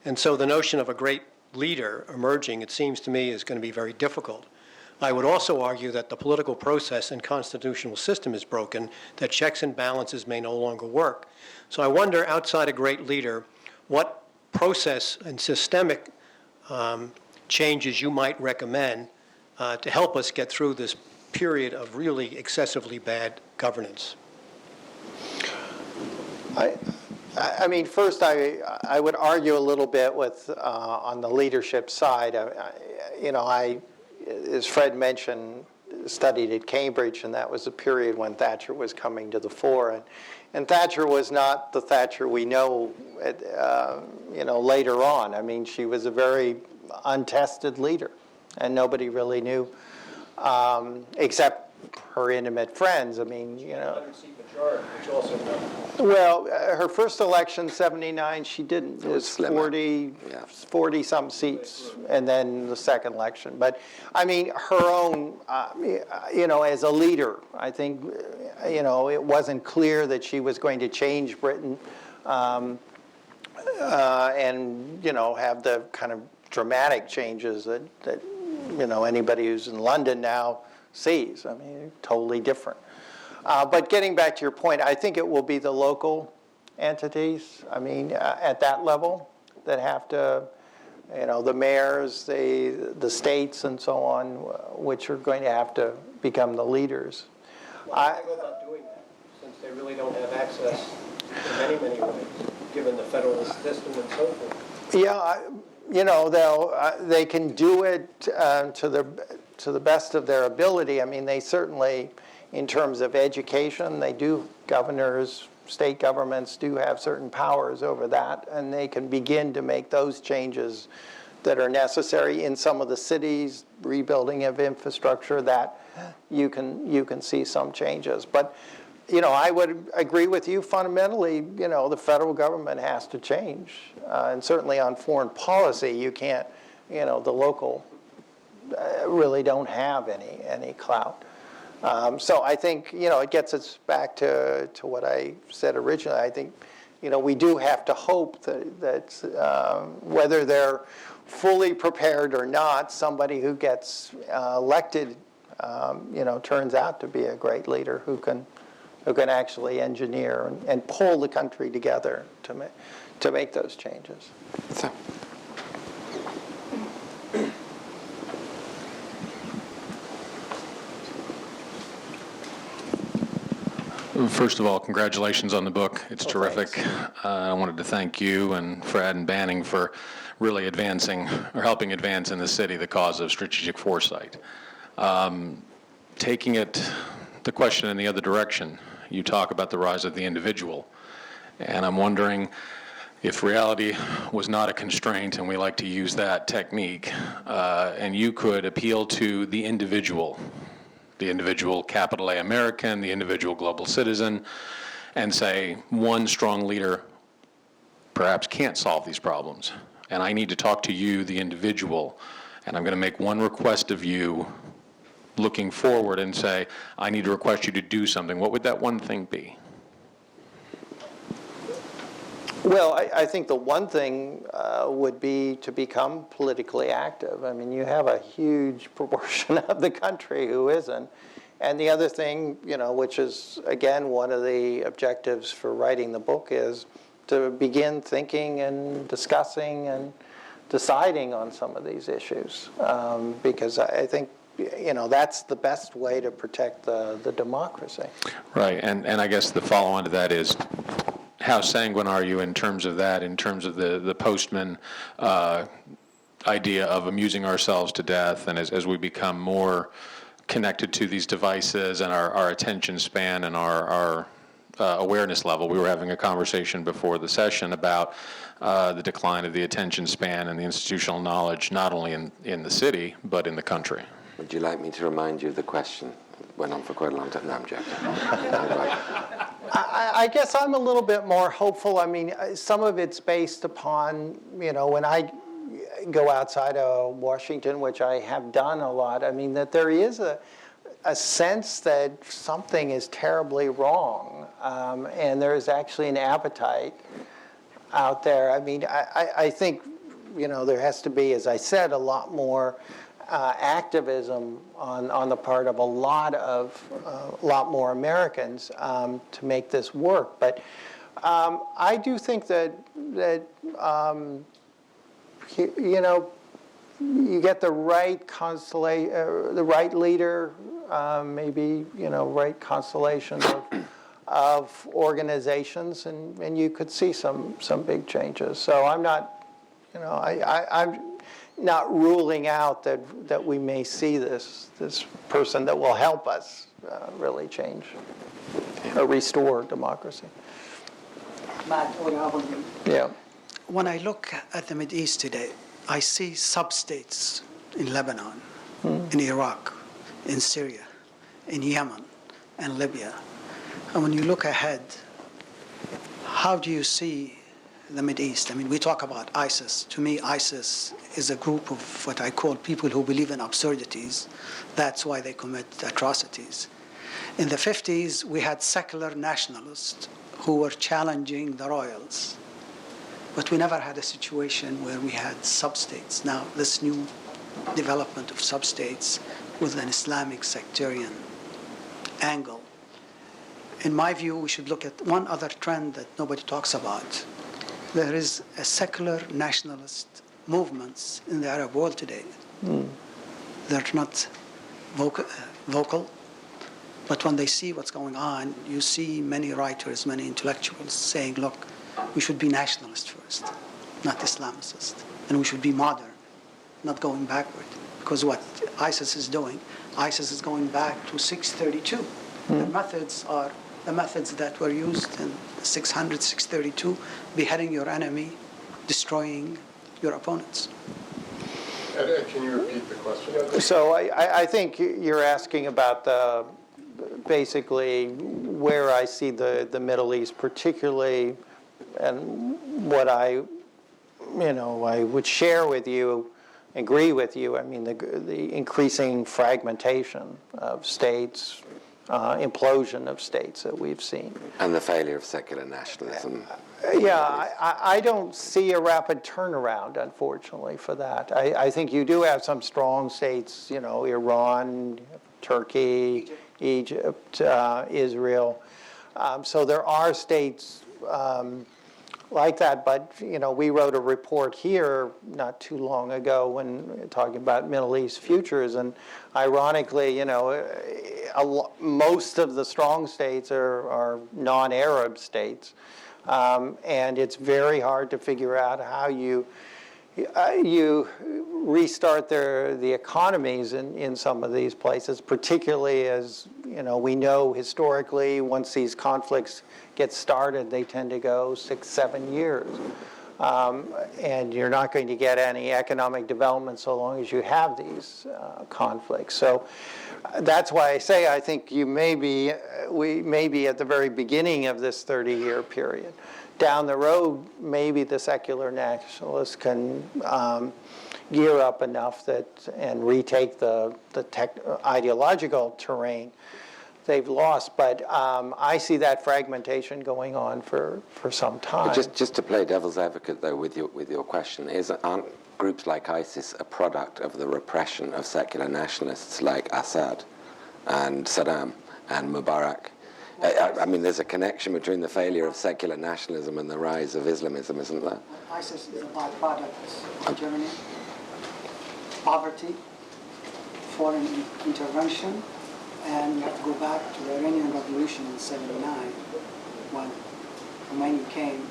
And so the notion of a great leader emerging, it seems to me, is going to be very difficult. I would also argue that the political process and constitutional system is broken, that checks and balances may no longer work. So I wonder, outside a great leader, what process and systemic changes you might recommend to help us get through this period of really excessively bad governance. I mean, first, I would argue a little bit with on the leadership side. As Fred mentioned, studied at Cambridge, and that was a period when Thatcher was coming to the fore, and Thatcher was not the Thatcher we know, later on. I mean, she was a very untested leader, and nobody really knew, except her intimate friends. I mean, 100-seat majority, which also well, her first election, 79, she didn't. It was 40-some seats, and then the second election. But, I mean, her own, as a leader, I think, it wasn't clear that she was going to change Britain and, have the kind of dramatic changes that anybody who's in London now sees. I mean, totally different. But getting back to your point, I think it will be the local entities, I mean, at that level that have to, the mayors, the states and so on, which are going to have to become the leaders. How do they go about doing that, since they really don't have access in many, many ways, given the federal system and so forth? Yeah, they can do it to the best of their ability. I mean, they certainly, in terms of education, they do, governors, state governments do have certain powers over that, and they can begin to make those changes that are necessary in some of the cities, rebuilding of infrastructure, that you can see some changes. But, I would agree with you fundamentally, the federal government has to change. And certainly on foreign policy, you can't, the local really don't have any clout. So I think, it gets us back to what I said originally. I think, we do have to hope that whether they're fully prepared or not, somebody who gets elected, turns out to be a great leader who can actually engineer and pull the country together to make those changes. So. First of all, congratulations on the book. It's terrific. I wanted to thank you and Fred and Banning for really helping advance in the city the cause of strategic foresight. Taking the question in the other direction, you talk about the rise of the individual. And I'm wondering if reality was not a constraint, and we like to use that technique, and you could appeal to the individual capital A American, the individual global citizen, and say one strong leader perhaps can't solve these problems. And I need to talk to you, the individual, and I'm going to make one request of you looking forward and say, I need to request you to do something. What would that one thing be? Well, I think the one thing would be to become politically active. I mean, you have a huge proportion of the country who isn't. And the other thing, which is, again, one of the objectives for writing the book, is to begin thinking and discussing and deciding on some of these issues, because I think, that's the best way to protect the democracy. Right, and I guess the follow-on to that is, how sanguine are you in terms of that, in terms of the postman idea of amusing ourselves to death, and as we become more connected to these devices and our attention span and our awareness level. We were having a conversation before the session about the decline of the attention span and the institutional knowledge, not only in the city, but in the country. Would you like me to remind you of the question? It went on for quite a long time. No, I'm joking. I guess I'm a little bit more hopeful. I mean, some of it's based upon, when I go outside of Washington, which I have done a lot, I mean, that there is a sense that something is terribly wrong, and there is actually an appetite out there. I mean, I think, there has to be, as I said, a lot more activism on the part of a lot more Americans to make this work. But I do think that you get the right the right leader, maybe right constellation of organizations, and you could see some big changes. So I'm not, I'm not ruling out that we may see this person that will help us really change or restore democracy. Matt, Yeah. when I look at the Middle East today, I see sub-states in Lebanon, in Iraq, in Syria, in Yemen, and Libya. And when you look ahead, how do you see the Middle East? I mean, we talk about ISIS. To me, ISIS is a group of what I call people who believe in absurdities. That's why they commit atrocities. In the 50s, we had secular nationalists who were challenging the royals. But we never had a situation where we had sub-states. Now, this new development of sub-states with an Islamic sectarian angle, in my view, we should look at one other trend that nobody talks about. There is a secular nationalist movements in the Arab world today. They're not vocal, but when they see what's going on, you see many writers, many intellectuals saying, look, we should be nationalist first, not Islamicist. And we should be modern, not going backward. Because what ISIS is doing, ISIS is going back to 632. The methods are the methods that were used in 600, 632, beheading your enemy, destroying your opponents. Can you repeat the question? So I think you're asking about basically where I see the Middle East, particularly, and what I would share with you, agree with you. I mean, the increasing fragmentation of states, implosion of states that we've seen. And the failure of secular nationalism. Yeah, I don't see a rapid turnaround, unfortunately, for that. I think you do have some strong states, Iran, Turkey, Egypt, Israel. So there are states like that, but we wrote a report here not too long ago when talking about Middle East futures, and ironically, most of the strong states are non-Arab states, and it's very hard to figure out how you restart the economies in some of these places, particularly as we know historically once these conflicts get started, they tend to go 6-7 years. And you're not going to get any economic development so long as you have these conflicts. So that's why I say I think we may be at the very beginning of this 30-year period. Down the road, maybe the secular nationalists can gear up enough and retake the ideological terrain they've lost. But I see that fragmentation going on for some time. But just to play devil's advocate, though, with your question, aren't groups like ISIS a product of the repression of secular nationalists like Assad and Saddam and Mubarak? I mean, there's a connection between the failure of secular nationalism and the rise of Islamism, isn't there? ISIS is a byproduct of Germany. Poverty, foreign intervention, and you have to go back to the Iranian Revolution in '79 when Khomeini came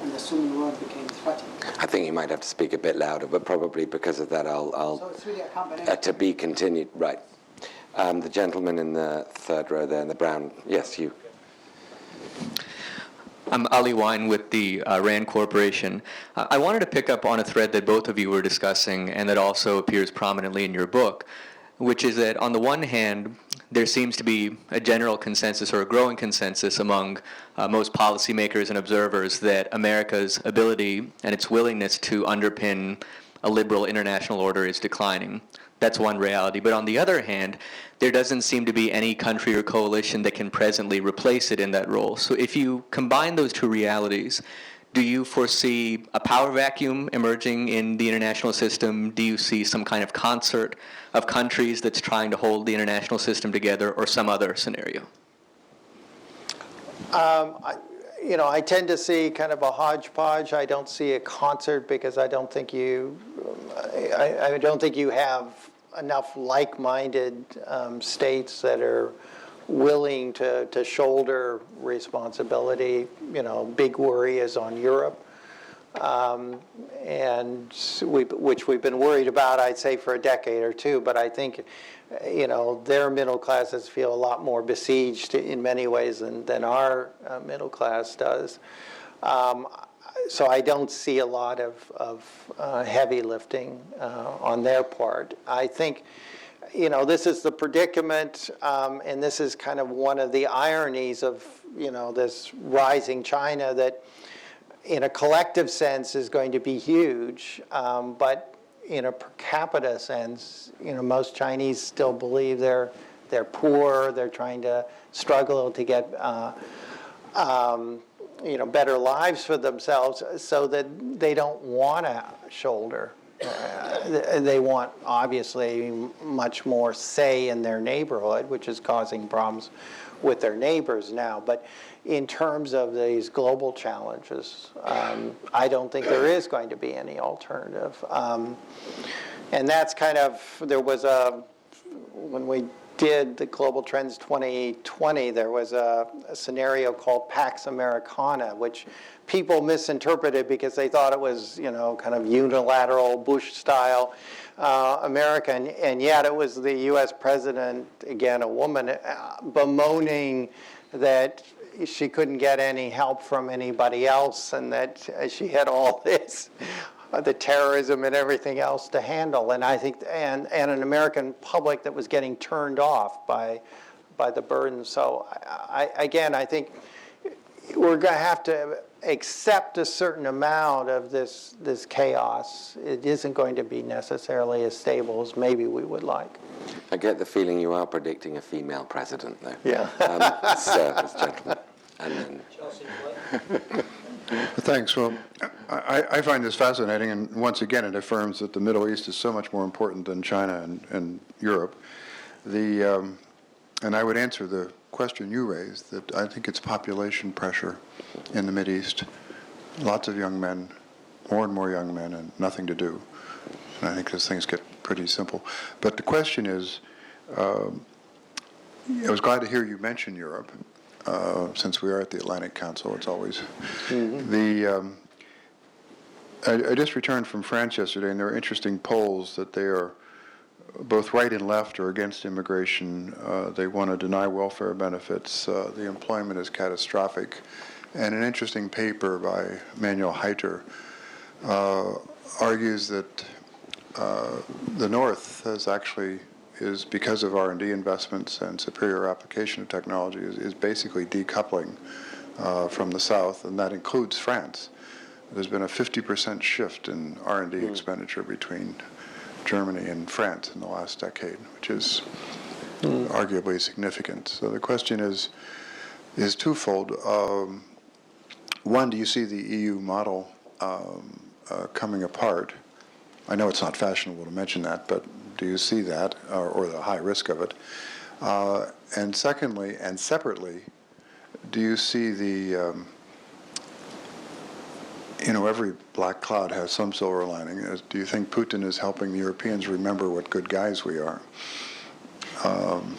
and the Sunni world became threatened. I think you might have to speak a bit louder, but probably because of that, So it's really a combination. to be continued. Right. The gentleman in the third row there in the brown. Yes, you. I'm Ali Wine with the RAND Corporation. I wanted to pick up on a thread that both of you were discussing and that also appears prominently in your book, which is that on the one hand, there seems to be a general consensus or a growing consensus among most policymakers and observers that America's ability and its willingness to underpin a liberal international order is declining. That's one reality. But on the other hand, there doesn't seem to be any country or coalition that can presently replace it in that role. So if you combine those two realities, do you foresee a power vacuum emerging in the international system? Do you see some kind of concert of countries that's trying to hold the international system together, or some other scenario? I tend to see kind of a hodgepodge. I don't see a concert because I don't think you have enough like-minded states that are willing to shoulder responsibility. Big worry is on Europe, which we've been worried about, I'd say, for a decade or two. But I think, their middle classes feel a lot more besieged in many ways than our middle class does. So I don't see a lot of heavy lifting on their part. I think, this is the predicament, and this is kind of one of the ironies of, this rising China that, in a collective sense, is going to be huge, but in a per capita sense, most Chinese still believe they're poor. They're trying to struggle to get better lives for themselves, so that they don't want to shoulder. They want, obviously, much more say in their neighborhood, which is causing problems with their neighbors now. But in terms of these global challenges, I don't think there is going to be any alternative. And that's kind of, when we did the Global Trends 2020, there was a scenario called Pax Americana, which people misinterpreted because they thought it was, kind of unilateral Bush-style America, and yet it was the U.S. president, again, a woman, bemoaning that she couldn't get any help from anybody else, and that she had all this, the terrorism and everything else to handle. And I think, and an American public that was getting turned off by the burden. So I think we're going to have to accept a certain amount of this chaos. It isn't going to be necessarily as stable as maybe we would like. I get the feeling you are predicting a female president, though. Yeah. Sir, this gentleman. And then Thanks. Well, I find this fascinating, and once again it affirms that the Middle East is so much more important than China and Europe. And I would answer the question you raised, that I think it's population pressure in the Mideast. Lots of young men, more and more young men, and nothing to do. And I think those things get pretty simple. But the question is, I was glad to hear you mention Europe. Since we are at the Atlantic Council, it's always I just returned from France yesterday, and there are interesting polls that they are both right and left are against immigration. They want to deny welfare benefits. The employment is catastrophic, and an interesting paper by Manuel Heiter argues that the North is because of R&D investments and superior application of technology is basically decoupling from the South, and that includes France. There's been a 50% shift in R&D expenditure between Germany and France in the last decade, which is arguably significant. So the question is twofold. One, do you see the EU model coming apart? I know it's not fashionable to mention that, but do you see that, or the high risk of it? And secondly, and separately, do you see the, every black cloud has some silver lining. Do you think Putin is helping the Europeans remember what good guys we are? I'm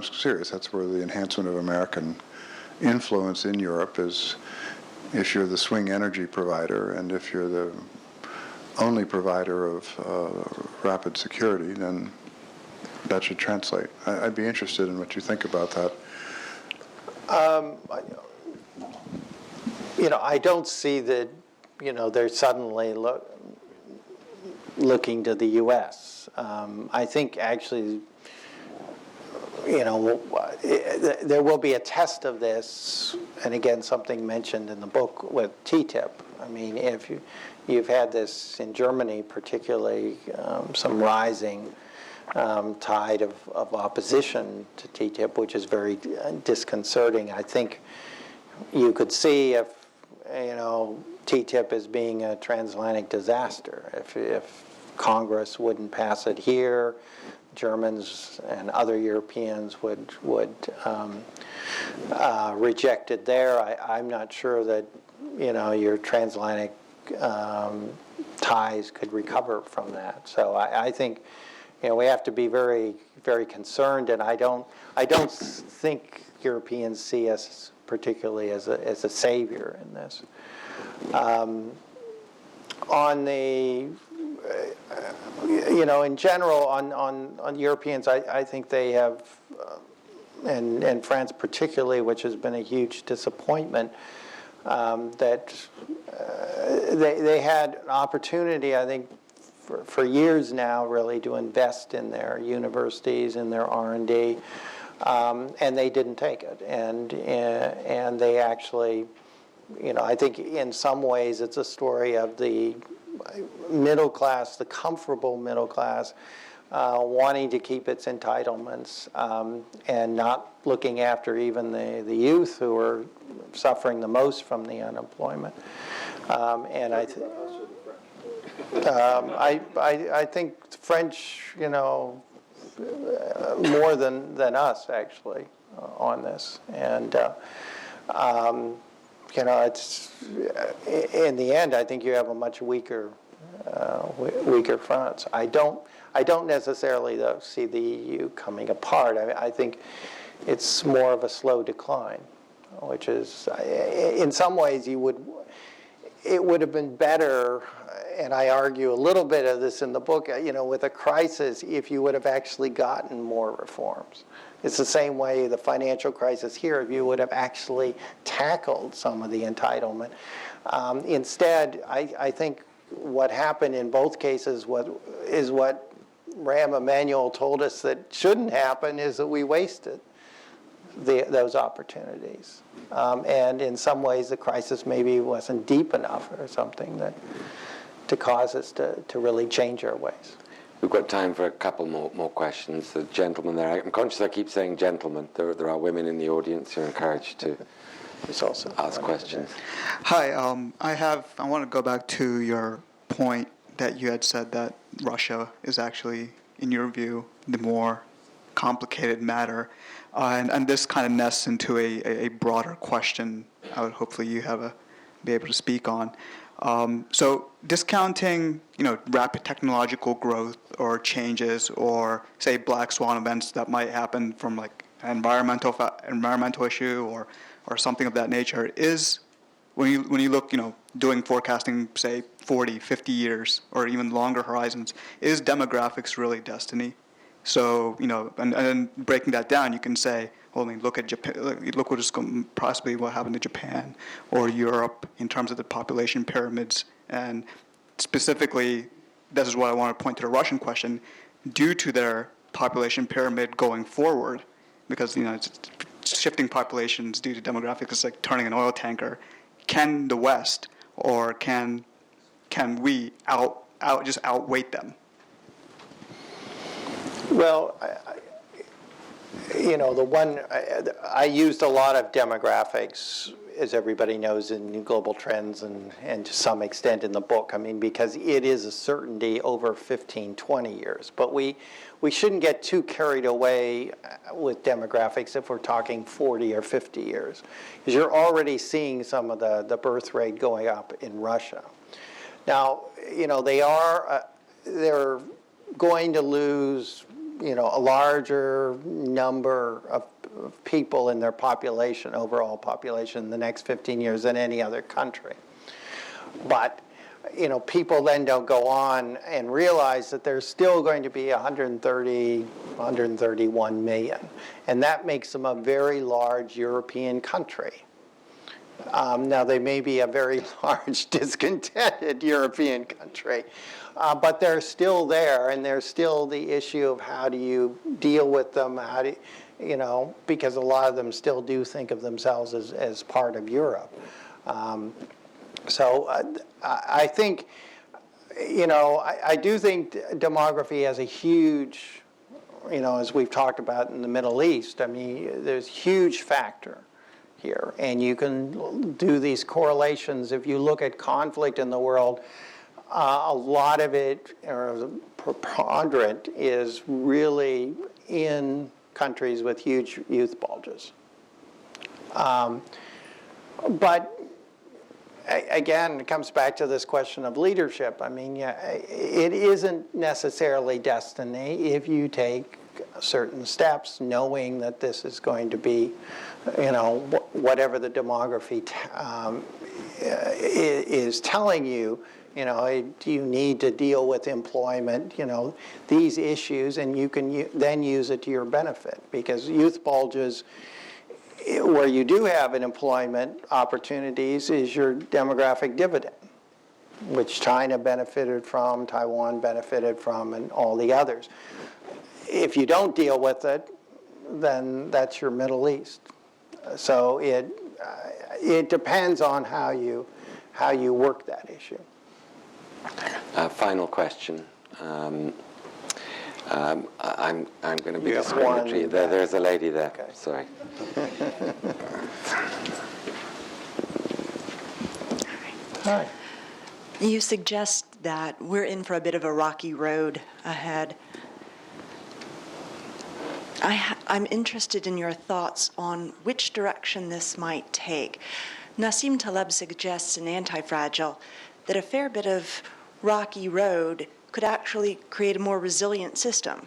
serious, that's where the enhancement of American influence in Europe is, if you're the swing energy provider and if you're the only provider of rapid security, then that should translate. I'd be interested in what you think about that. I don't see that, they're suddenly looking to the U.S. I think actually, there will be a test of this, and again, something mentioned in the book with TTIP. I mean, if you've had this in Germany, particularly, some rising tide of opposition to TTIP, which is very disconcerting. I think you could see if, TTIP is being a transatlantic disaster. If Congress wouldn't pass it here, Germans and other Europeans would reject it there. I'm not sure that, your transatlantic ties could recover from that. So I think, we have to be very, very concerned, and I don't think Europeans see us particularly as a savior in this. On the, in general, on Europeans, I think they have, and France particularly, which has been a huge disappointment, that they had an opportunity, I think, for years now, really, to invest in their universities, in their R&D, and they didn't take it. And they actually, I think in some ways it's a story of the middle class, the comfortable middle class, wanting to keep its entitlements and not looking after even the youth who are suffering the most from the unemployment. And I think French, more than us actually on this, and it's in the end, I think you have a much weaker France. I don't necessarily though see the EU coming apart. I think it's more of a slow decline, which is in some ways it would have been better. And I argue a little bit of this in the book, with a crisis, if you would have actually gotten more reforms. It's the same way the financial crisis here, if you would have actually tackled some of the entitlement. Instead, I think what happened in both cases is what Rahm Emanuel told us that shouldn't happen, is that we wasted those opportunities. And in some ways, the crisis maybe wasn't deep enough or something to cause us to really change our ways. We've got time for a couple more questions. The gentleman there, I'm conscious I keep saying gentlemen. There are women in the audience who are encouraged to ask questions. Hi, I want to go back to your point that you had said that Russia is actually, in your view, the more complicated matter. And this kind of nests into a broader question I would hopefully you be able to speak on. So discounting, rapid technological growth or changes, or say black swan events that might happen from like an environmental issue or something of that nature, is when you look, doing forecasting, say 40, 50 years or even longer horizons, is demographics really destiny? So, and then breaking that down, you can say, well, look at Japan. Look possibly what happened to Japan or Europe in terms of the population pyramids. And specifically, this is what I want to point to the Russian question. Due to their population pyramid going forward, because it's shifting populations due to demographics, it's like turning an oil tanker. Can the West or can we just outweight them? Well, The one, I used a lot of demographics, as everybody knows, in Global Trends and to some extent in the book. I mean, because it is a certainty over 15, 20 years. But we shouldn't get too carried away with demographics if we're talking 40 or 50 years. Because you're already seeing some of the birth rate going up in Russia. Now, they're going to lose, a larger number of people in their population, overall population, in the next 15 years than any other country. But, people then don't go on and realize that there's still going to be 131 million. And that makes them a very large European country. Now, they may be a very large, discontented European country, but they're still there, and there's still the issue of how do you deal with them, how do because a lot of them still do think of themselves as part of Europe. So I think, I do think demography has a huge, as we've talked about in the Middle East, I mean, there's a huge factor here. And you can do these correlations. If you look at conflict in the world, a lot of it, or preponderant, is really in countries with huge youth bulges. But again, it comes back to this question of leadership. I mean, it isn't necessarily destiny if you take certain steps, knowing that this is going to be, whatever the demography is telling you, do you need to deal with employment, these issues, and you can then use it to your benefit. Because youth bulges, where you do have an employment opportunities, is your demographic dividend, which China benefited from, Taiwan benefited from, and all the others. If you don't deal with it, then that's your Middle East. So it depends on how you work that issue. Final question. I'm going to be have discriminatory. one. There's a lady there. Okay. Sorry. Hi. You suggest that we're in for a bit of a rocky road ahead. I'm interested in your thoughts on which direction this might take. Nassim Taleb suggests in Anti-Fragile that a fair bit of rocky road could actually create a more resilient system.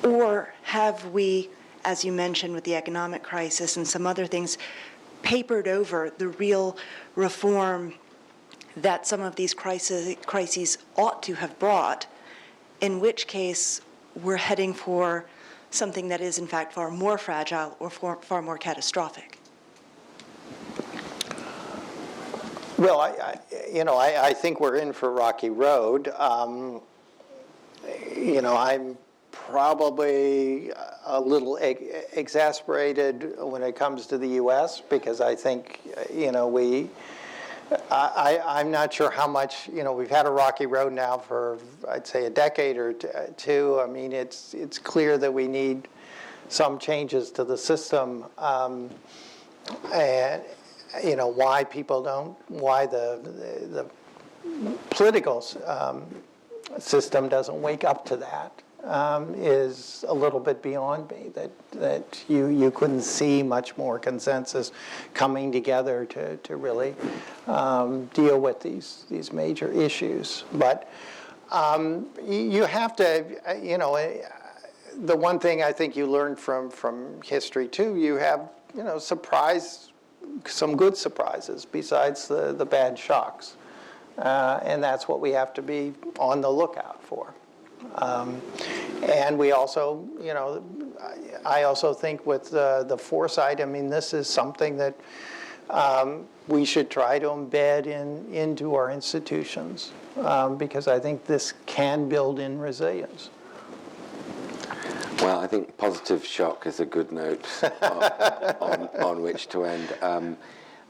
Or have we, as you mentioned with the economic crisis and some other things, papered over the real reform that some of these crises ought to have brought, in which case we're heading for something that is in fact far more fragile or far more catastrophic? Well, I think we're in for rocky road. I'm probably a little exasperated when it comes to the U.S. because I think, I'm not sure how much, we've had a rocky road now for, I'd say, a decade or two. I mean, it's clear that we need some changes to the system. And, why people don't, why the political system doesn't wake up to that is a little bit beyond me, that you couldn't see much more consensus coming together to really deal with these major issues. But you have to, the one thing I think you learn from history too, you have, some good surprises besides the bad shocks. And that's what we have to be on the lookout for. And we also, I also think with the Foresight, I mean, this is something that we should try to embed into our institutions because I think this can build in resilience. Well, I think positive shock is a good note on which to end.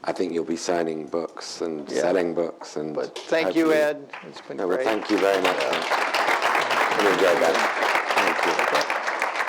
I think you'll be signing books and selling books. And but thank you, Ed. It's been great. Well, thank you very much. I enjoyed that.